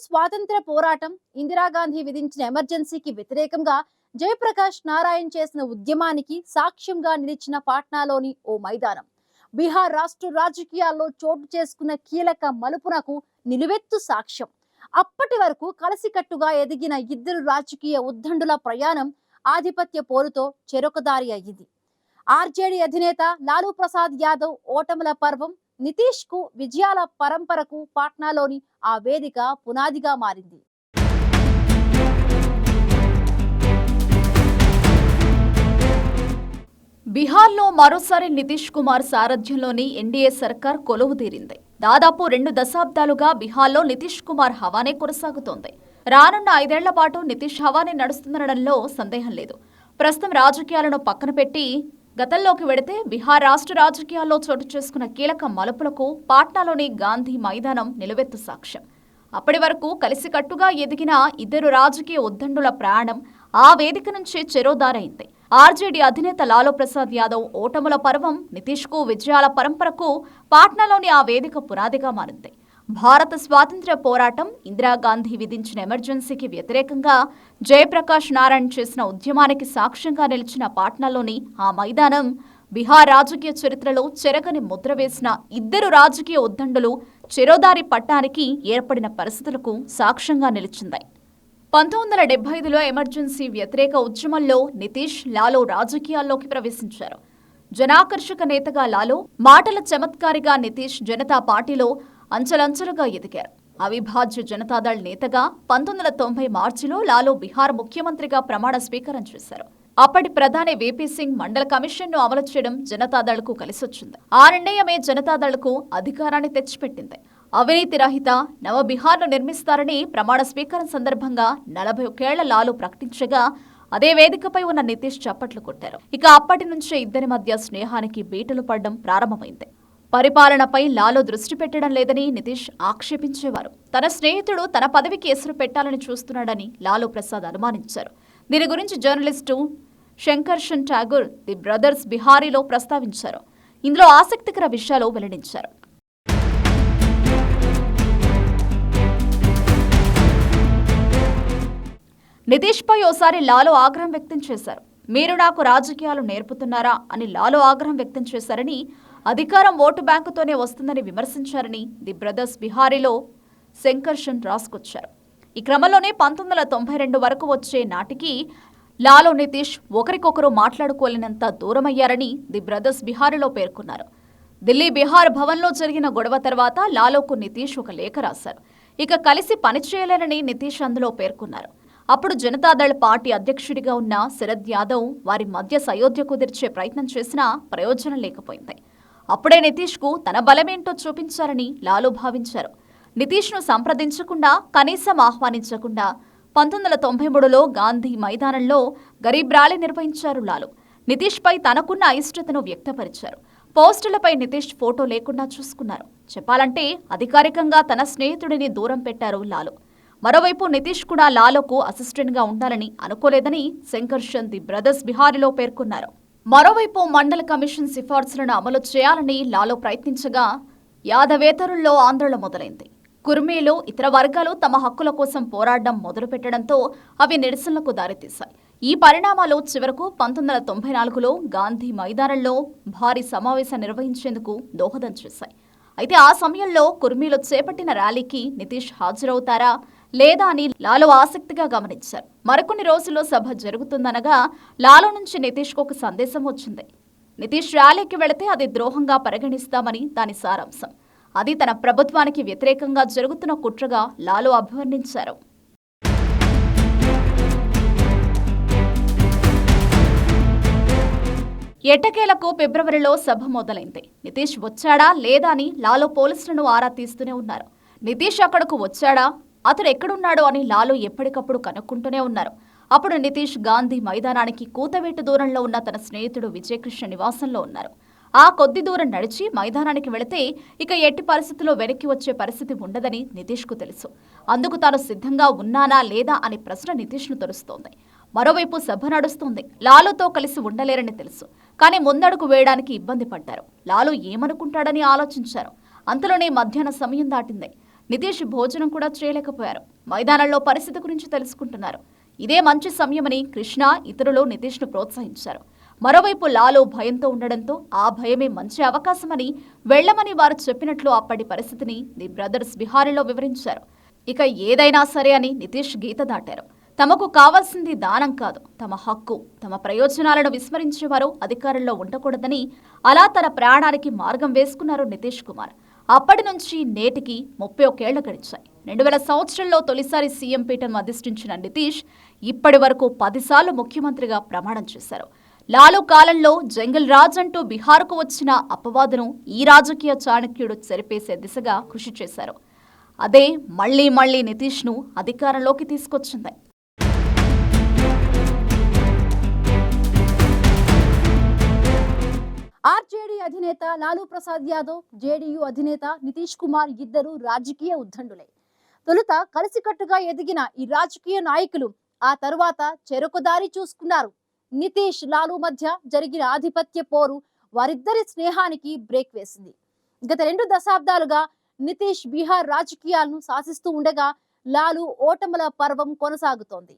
స్వాతంత్ర పోరాటం, ఇందిరాగాంధీ విధించిన ఎమర్జెన్సీకి వ్యతిరేకంగా జయప్రకాష్ నారాయణ్ చేసిన ఉద్యమానికి సాక్ష్యంగా నిలిచిన పాట్నాలోని ఓ మైదానం బీహార్ రాష్ట్ర రాజకీయాల్లో చోటు చేసుకున్న కీలక మలుపునకు నిలువెత్తు సాక్ష్యం. అప్పటి వరకు కలిసికట్టుగా ఎదిగిన ఇద్దరు రాజకీయ ఉద్దండుల ప్రయాణం ఆధిపత్య పోరుతో చెరొకదారి అయ్యింది. ఆర్జేడీ అధినేత లాలూ ప్రసాద్ యాదవ్ ఓటముల పర్వం, నితీష్ కు విజయాల పరంపరకు పాట్నాలోని ఆ వేదిక పునాదిగా మారింది. బీహార్లో మరోసారి నితీష్ కుమార్ సారథ్యంలోని ఎన్డీఏ సర్కార్ కొలువుదీరింది. దాదాపు 2 దశాబ్దాలుగా బీహార్లో నితీష్ కుమార్ హవానే కొనసాగుతోంది. రానున్న 5 ఏళ్ల పాటు నితీష్ హవానే నడుస్తుందనడంలో సందేహం లేదు. ప్రస్తుతం రాజకీయాలను పక్కన పెట్టి గతంలోకి వెడితే బీహార్ రాష్ట్ర రాజకీయాల్లో చోటు చేసుకున్న కీలక మలుపులకు పాట్నాలోని గాంధీ మైదానం నిలువెత్తు సాక్ష్యం. అప్పటి వరకు కలిసికట్టుగా ఎదిగిన ఇద్దరు రాజకీయ ఉద్దండుల ప్రయాణం ఆ వేదిక నుంచి చెరోదారైంది. ఆర్జేడీ అధినేత లాలూ ప్రసాద్ యాదవ్ ఓటముల పర్వం, నితీష్ కు విజయాల పరంపరకు పాట్నాలోని ఆ వేదిక పునాదిగా మారింది. భారత స్వాతంత్ర్య పోరాటం, ఇందిరాగాంధీ విధించిన ఎమర్జెన్సీకి వ్యతిరేకంగా జయప్రకాష్ నారాయణ్ చేసిన ఉద్యమానికి సాక్ష్యంగా నిలిచిన పాట్నాలోని ఆ మైదానం బీహార్ రాజకీయ చరిత్రలో చెరగని ముద్ర వేసిన ఇద్దరు రాజకీయ ఉద్దండులు చెరోదారి పట్టానికి ఏర్పడిన పరిస్థితులకు సాక్ష్యంగా నిలిచింది. 1975లో ఎమర్జెన్సీ వ్యతిరేక ఉద్యమంలో నితీష్, లాలూ రాజకీయాల్లోకి ప్రవేశించారు. జనాకర్షక నేతగా లాలూ, మాటల చమత్కారిగా నితీష్ జనతా పార్టీలో అంచెలంచెలుగా ఎదిగారు. అవిభాజ్య జనతాదళ్ నేతగా 1990 మార్చిలో లాలూ బీహార్ ముఖ్యమంత్రిగా ప్రమాణ స్వీకారం చేశారు. అప్పటి ప్రధాని వీపీ సింగ్ మండల కమిషన్ను అమలు చేయడం జనతాదళ్కు కలిసొచ్చింది. ఆ నిర్ణయమే జనతాదళ్కు అధికారాన్ని తెచ్చిపెట్టింది. అవినీతి రహిత నవ బీహార్ను నిర్మిస్తారని ప్రమాణ స్వీకారం సందర్భంగా 41 ఏళ్ల లాలూ ప్రకటించగా అదే వేదికపై ఉన్న నితీష్ చప్పట్లు కొట్టారు. ఇక అప్పటి నుంచే ఇద్దరి మధ్య స్నేహానికి బీటలు పడడం ప్రారంభమైంది. పరిపాలనపై లాలూ దృష్టి పెట్టడం లేదని నితీష్ ఆక్షేపించేవారు. తన స్నేహితుడు తన పదవికి ఎసురు పెట్టాలని చూస్తున్నాడని లాలూ ప్రసాద్ అనుమానించారు. దీని గురించి journalist Sankarshan Thakur the brothers బిహారీలో ప్రస్తావించారు. ఇందులో ఆసక్తికర విషయాలు వెల్లడించారు. నితీష్ పై ఓసారి లాలూ ఆగ్రహం వ్యక్తం చేశారు. మీరు నాకు రాజకీయాలు నేర్పుతున్నారా అని లాలూ ఆగ్రహం వ్యక్తం చేశారని, అధికారం ఓటు బ్యాంకుతోనే వస్తుందని విమర్శించారని ది బ్రదర్స్ బిహారీలో శంకర్షన్ రాసుకొచ్చారు. ఈ క్రమంలోనే 1992 వరకు వచ్చే నాటికి లాలూ, నితీష్ ఒకరికొకరు మాట్లాడుకోలేనంత దూరమయ్యారని ది బ్రదర్స్ బిహారీలో పేర్కొన్నారు. ఢిల్లీ బీహార్ భవన్లో జరిగిన గొడవ తర్వాత లాలూకు నితీష్ ఒక లేఖ రాశారు. ఇక కలిసి పనిచేయలేనని నితీష్ అందులో పేర్కొన్నారు. అప్పుడు జనతాదళ్ పార్టీ అధ్యక్షుడిగా ఉన్న శరద్ యాదవ్ వారి మధ్య సయోధ్య కుదిర్చే ప్రయత్నం చేసినా ప్రయోజనం లేకపోయింది. అప్పుడే నితీష్కు తన బలమేంటో చూపించారని లాలూ భావించారు. నితీష్ను సంప్రదించకుండా, కనీసం ఆహ్వానించకుండా 1993లో గాంధీ మైదానంలో గరీబ్ ర్యాలీ నిర్వహించారు లాలూ. నితీష్పై తనకున్న అయిష్టతను వ్యక్తపరిచారు. పోస్టులపై నితీష్ ఫోటో లేకుండా చూసుకున్నారు. చెప్పాలంటే అధికారికంగా తన స్నేహితుడిని దూరం పెట్టారు లాలూ. మరోవైపు నితీష్ కూడా లాలూకు అసిస్టెంట్గా ఉండాలని అనుకోలేదని శంకర్షన్ ది బ్రదర్స్ బిహారీలో పేర్కొన్నారు. మరోవైపు మండల కమిషన్ సిఫార్సులను అమలు చేయాలని లాలూ ప్రయత్నించగా యాదవేతరుల్లో ఆందోళన మొదలైంది. కుర్మీలు, ఇతర వర్గాలు తమ హక్కుల కోసం పోరాడడం మొదలుపెట్టడంతో అవి నిరసనలకు దారితీశాయి. ఈ పరిణామాలు చివరకు 1994లో గాంధీ మైదానంలో భారీ సమావేశం నిర్వహించేందుకు దోహదం చేశాయి. అయితే ఆ సమయంలో కుర్మీలు చేపట్టిన ర్యాలీకి నితీష్ హాజరవుతారా లేదా అని లాలూ ఆసక్తిగా గమనించారు. మరికొన్ని రోజుల్లో సభ జరుగుతుందనగా లాలూ నుంచి నితీష్కు ఒక సందేశం వచ్చింది. నితీష్ ర్యాలీకి వెళితే అది ద్రోహంగా పరిగణిస్తామని దాని సారాంశం. అది తన ప్రభుత్వానికి వ్యతిరేకంగా జరుగుతున్న కుట్రగా లాలూ అభివర్ణించారు. ఎట్టకేలకు ఫిబ్రవరిలో సభ మొదలైంది. నితీష్ వచ్చాడా లేదా అని లాలూ పోలీసులను ఆరా తీస్తూనే ఉన్నారు. నితీష్ అక్కడకు వచ్చాడా, అతడు ఎక్కడున్నాడో అని లాలూ ఎప్పటికప్పుడు కనుక్కుంటూనే ఉన్నారు. అప్పుడు నితీష్ గాంధీ మైదానానికి కూతవేటు దూరంలో ఉన్న తన స్నేహితుడు విజయకృష్ణ నివాసంలో ఉన్నారు. ఆ కొద్ది దూరం నడిచి మైదానానికి వెళితే ఇక ఎట్టి పరిస్థితుల్లో వెనక్కి వచ్చే పరిస్థితి ఉండదని నితీష్కు తెలుసు. అందుకు తాను సిద్ధంగా ఉన్నానా లేదా అనే ప్రశ్న నితీష్ను తొలుస్తోంది. మరోవైపు సభ నడుస్తోంది. లాలూతో కలిసి ఉండలేరని తెలుసు. కానీ ముందడుగు వేయడానికి ఇబ్బంది పడ్డారు. లాలూ ఏమనుకుంటాడని ఆలోచించారు. అంతలోనే మధ్యాహ్న సమయం దాటింది. నితీష్ భోజనం కూడా చేయలేకపోయారు. మైదానంలో పరిస్థితి గురించి తెలుసుకుంటున్నారు. ఇదే మంచి సమయమని కృష్ణ ఇతరులు నితీష్ను ప్రోత్సహించారు. మరోవైపు లాలు భయంతో ఉండడంతో ఆ భయమే మంచి అవకాశమని వెళ్లమని వారు చెప్పినట్లు అప్పటి పరిస్థితిని ది బ్రదర్స్ బిహారీలో వివరించారు. ఇక ఏదైనా సరే అని నితీష్ గీత దాటారు. తమకు కావాల్సింది దానం కాదు, తమ హక్కు. తమ ప్రయోజనాలను విస్మరించేవారు అధికారంలో ఉండకూడదని అలా తన ప్రాణానికి మార్గం వేసుకున్నారు నితీష్ కుమార్. అప్పటి నుంచి నేటికి 31 ఏళ్లు గడిచాయి. 2000 సంవత్సరంలో తొలిసారి సీఎం పీఠను అధిష్ఠించిన నితీష్ ఇప్పటి వరకు 10 సార్లు ముఖ్యమంత్రిగా ప్రమాణం చేశారు. లాలు కాలంలో జంగిల్ రాజ్ అంటూ బీహార్కు వచ్చిన అపవాదును ఈ రాజకీయ చాణక్యుడు చెరిపేసే దిశగా కృషి చేశారు. అదే మళ్లీ నితీష్ను అధికారంలోకి తీసుకొచ్చింది. ఆర్జేడీ అధినేత లాలూ ప్రసాద్ యాదవ్, జేడీయూ అధినేత నితీష్ కుమార్ ఇద్దరు రాజకీయ ఉద్దండులే. తొలుత కలిసికట్టుగా ఎదిగిన ఈ రాజకీయ నాయకులు ఆ తరువాత చెరొక దారి చూసుకున్నారు. నితీష్, లాలూ మధ్య జరిగిన ఆధిపత్య పోరు వారిద్దరి స్నేహానికి బ్రేక్ వేసింది. గత 2 దశాబ్దాలుగా నితీష్ బీహార్ రాజకీయాలను శాసిస్తూ ఉండగా లాలూ ఓటముల పర్వం కొనసాగుతోంది.